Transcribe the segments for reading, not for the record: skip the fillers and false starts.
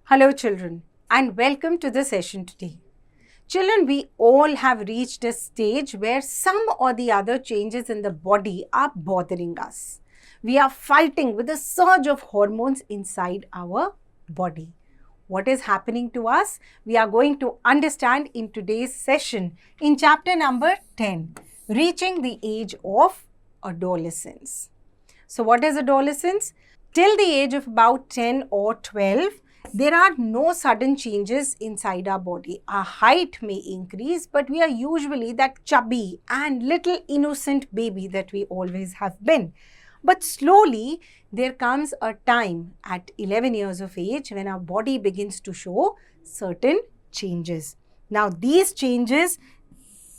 Hello children and welcome to the session today. Children, we all have reached a stage where some or the other changes in the body are bothering us. We are fighting with a surge of hormones inside our body. What is happening to us? We are going to understand in today's session in chapter number 10, Reaching the Age of Adolescence. So what is adolescence? Till the age of about 10 or 12, there are no sudden changes inside our body. Our height may increase, but we are usually that chubby and little innocent baby that we always have been. But slowly, there comes a time at 11 years of age when our body begins to show certain changes. Now, these changes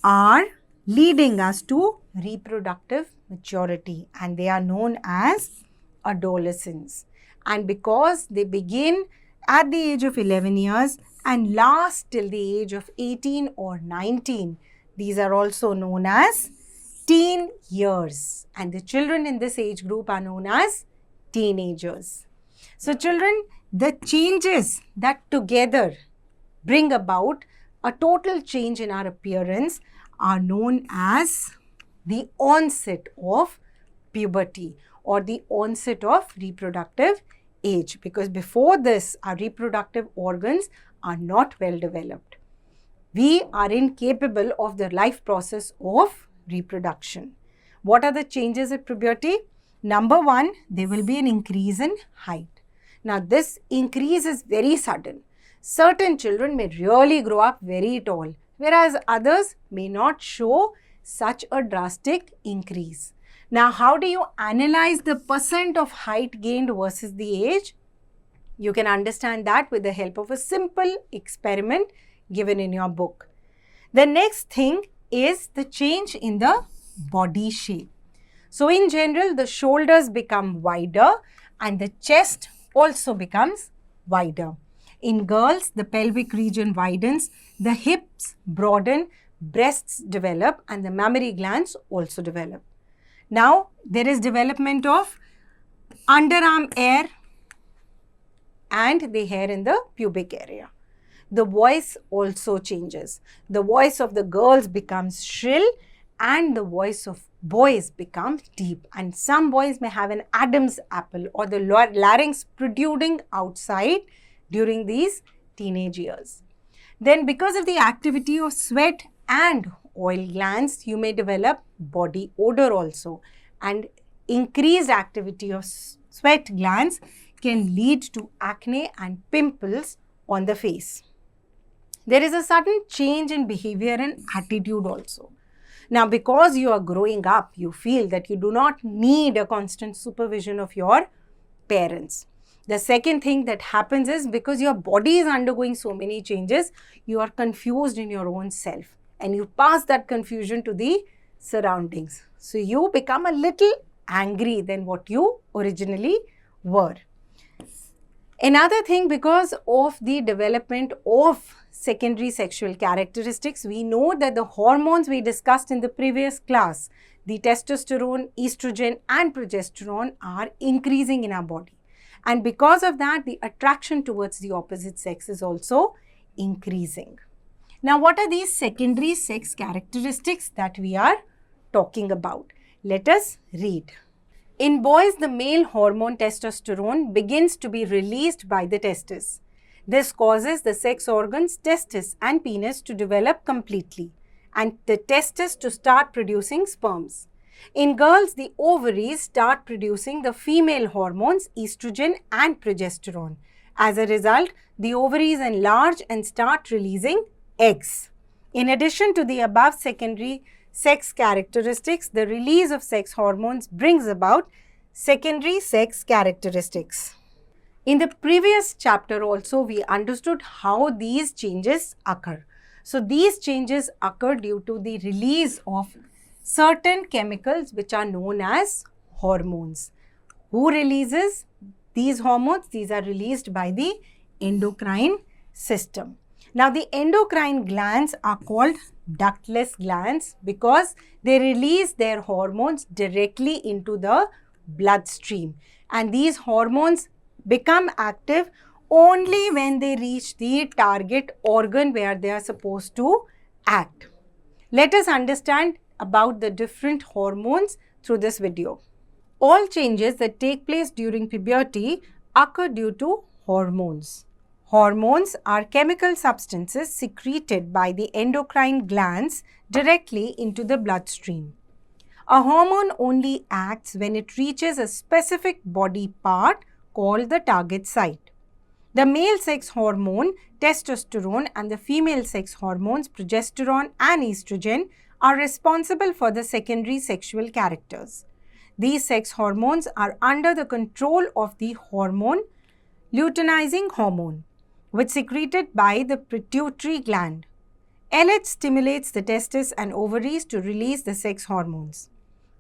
are leading us to reproductive maturity, and they are known as adolescence. And because they begin at the age of 11 years and last till the age of 18 or 19, these are also known as teen years. And the children in this age group are known as teenagers. So children, the changes that together bring about a total change in our appearance are known as the onset of puberty or the onset of reproductive age, because before this our reproductive organs are not well developed. We are incapable of the life process of reproduction. What are the changes at puberty? Number one, there will be an increase in height. Now this increase is very sudden. Certain children may really grow up very tall, whereas others may not show such a drastic increase. Now, how do you analyze the percent of height gained versus the age? You can understand that with the help of a simple experiment given in your book. The next thing is the change in the body shape. So, in general, the shoulders become wider and the chest also becomes wider. In girls, the pelvic region widens, the hips broaden, breasts develop, and the mammary glands also develop. Now, there is development of underarm hair and the hair in the pubic area. The voice also changes. The voice of the girls becomes shrill and the voice of boys becomes deep. And some boys may have an Adam's apple or the larynx protruding outside during these teenage years. Then because of the activity of sweat and oil glands, you may develop body odor also, and increased activity of sweat glands can lead to acne and pimples on the face. There is a sudden change in behavior and attitude also. Now, because you are growing up, you feel that you do not need a constant supervision of your parents. The second thing that happens is because your body is undergoing so many changes, you are confused in your own self and you pass that confusion to the surroundings. So you become a little angry than what you originally were. Another thing, because of the development of secondary sexual characteristics, we know that the hormones we discussed in the previous class, the testosterone, estrogen and progesterone are increasing in our body. And because of that, the attraction towards the opposite sex is also increasing. Now, what are these secondary sex characteristics that we are talking about? Let us read. In boys, the male hormone testosterone begins to be released by the testes. This causes the sex organs testis and penis to develop completely and the testis to start producing sperms. In girls, the ovaries start producing the female hormones estrogen and progesterone. As a result, the ovaries enlarge and start releasing eggs. In addition to the above secondary sex characteristics, the release of sex hormones brings about secondary sex characteristics. In the previous chapter also, we understood how these changes occur. So, these changes occur due to the release of certain chemicals which are known as hormones. Who releases these hormones? These are released by the endocrine system. Now, the endocrine glands are called ductless glands because they release their hormones directly into the bloodstream, and these hormones become active only when they reach the target organ where they are supposed to act. Let us understand about the different hormones through this video. All changes that take place during puberty occur due to hormones. Hormones are chemical substances secreted by the endocrine glands directly into the bloodstream. A hormone only acts when it reaches a specific body part called the target site. The male sex hormone, testosterone, and the female sex hormones, progesterone and estrogen, are responsible for the secondary sexual characters. These sex hormones are under the control of the hormone, luteinizing hormone, which is secreted by the pituitary gland. LH stimulates the testes and ovaries to release the sex hormones.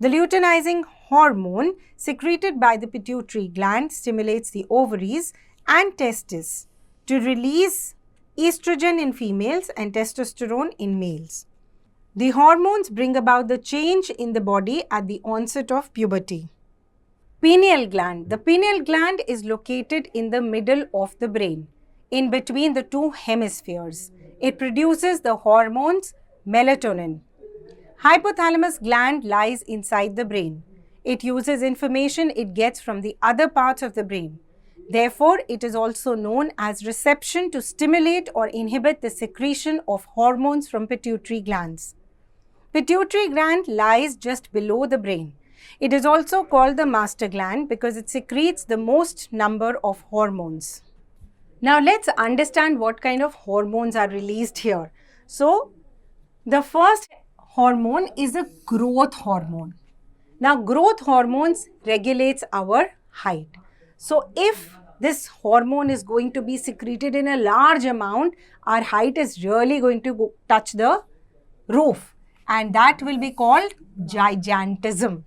The luteinizing hormone secreted by the pituitary gland stimulates the ovaries and testes to release estrogen in females and testosterone in males. The hormones bring about the change in the body at the onset of puberty. Pineal gland. The pineal gland is located in the middle of the brain, in between the two hemispheres. It produces the hormones melatonin. Hypothalamus gland lies inside the brain. It uses information it gets from the other parts of the brain. Therefore, it is also known as reception to stimulate or inhibit the secretion of hormones from pituitary glands. Pituitary gland lies just below the brain. It is also called the master gland because it secretes the most number of hormones. Now let's understand what kind of hormones are released here. So, the first hormone is a growth hormone. Now, growth hormones regulates our height. So, if this hormone is going to be secreted in a large amount, our height is really going to touch the roof, and that will be called gigantism.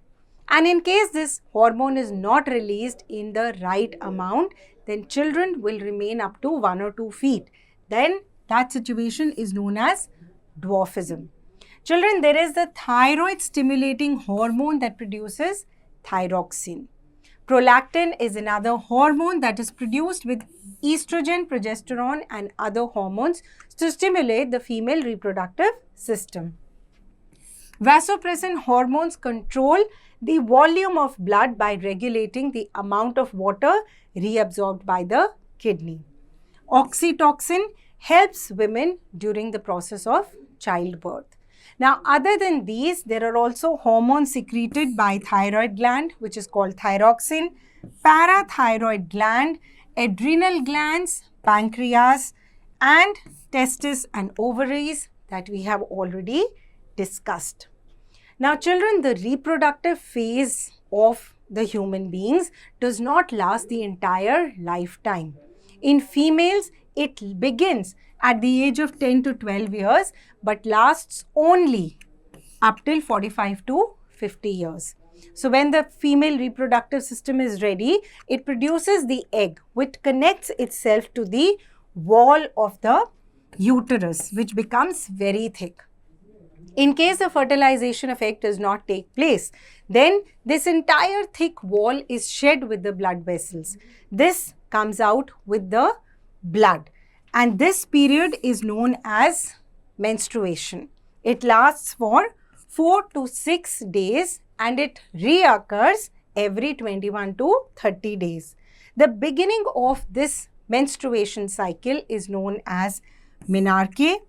And in case this hormone is not released in the right amount, then children will remain up to 1 or 2 feet. Then that situation is known as dwarfism. Children, there is the thyroid stimulating hormone that produces thyroxine. Prolactin is another hormone that is produced with estrogen, progesterone and other hormones to stimulate the female reproductive system. Vasopressin hormones control the volume of blood by regulating the amount of water reabsorbed by the kidney. Oxytocin helps women during the process of childbirth. Now, other than these, there are also hormones secreted by thyroid gland, which is called thyroxine, parathyroid gland, adrenal glands, pancreas, and testes and ovaries that we have already discussed. Now, children, the reproductive phase of the human beings does not last the entire lifetime. In females, it begins at the age of 10 to 12 years but lasts only up till 45 to 50 years. So, when the female reproductive system is ready, it produces the egg which connects itself to the wall of the uterus, which becomes very thick. In case the fertilization effect does not take place, then this entire thick wall is shed with the blood vessels. This comes out with the blood, and this period is known as menstruation. It lasts for 4 to 6 days and it reoccurs every 21 to 30 days. The beginning of this menstruation cycle is known as menarche,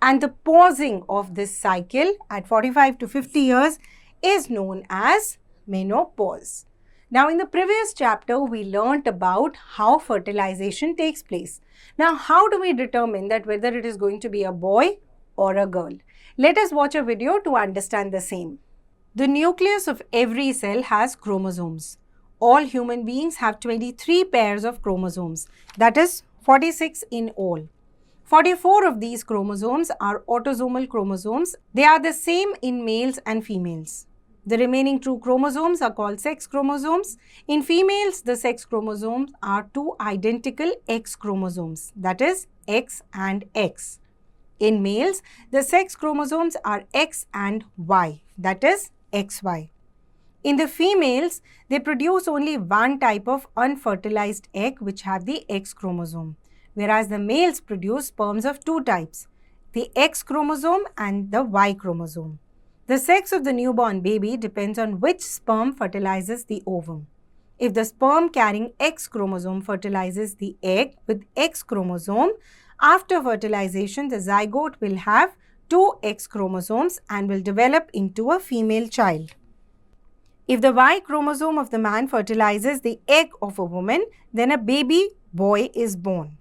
and the pausing of this cycle at 45 to 50 years is known as menopause. Now, in the previous chapter, we learnt about how fertilization takes place. Now, how do we determine that whether it is going to be a boy or a girl? Let us watch a video to understand the same. The nucleus of every cell has chromosomes. All human beings have 23 pairs of chromosomes, that is 46 in all. 44 of these chromosomes are autosomal chromosomes. They are the same in males and females. The remaining 2 chromosomes are called sex chromosomes. In females, the sex chromosomes are 2 identical X chromosomes, that is X and X. In males, the sex chromosomes are X and Y, that is XY. In the females, they produce only one type of unfertilized egg which have the X chromosome, whereas the males produce sperms of two types, the X chromosome and the Y chromosome. The sex of the newborn baby depends on which sperm fertilizes the ovum. If the sperm carrying X chromosome fertilizes the egg with X chromosome, after fertilization, the zygote will have two X chromosomes and will develop into a female child. If the Y chromosome of the man fertilizes the egg of a woman, then a baby boy is born.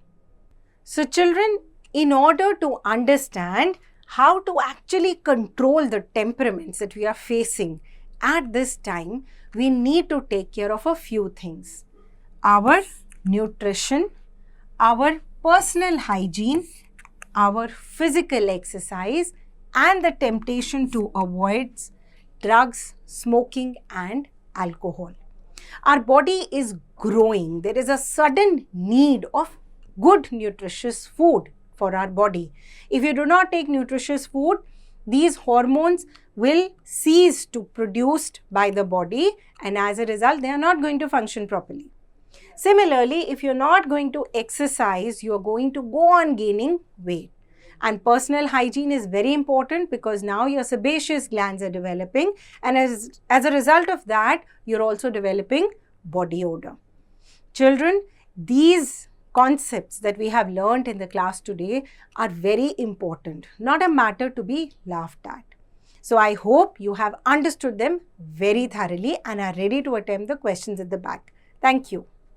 So children, in order to understand how to actually control the temperaments that we are facing at this time, we need to take care of a few things. Our nutrition, our personal hygiene, our physical exercise, and the temptation to avoid drugs, smoking, and alcohol. Our body is growing. There is a sudden need of good nutritious food for our body. If you do not take nutritious food, these hormones will cease to produced by the body, and as a result, they are not going to function properly. Similarly, if you're not going to exercise, you're going to go on gaining weight. And personal hygiene is very important because now your sebaceous glands are developing, and as a result of that, you're also developing body odor. Children, these concepts that we have learned in the class today are very important, not a matter to be laughed at. So I hope you have understood them very thoroughly and are ready to attempt the questions at the back. Thank you.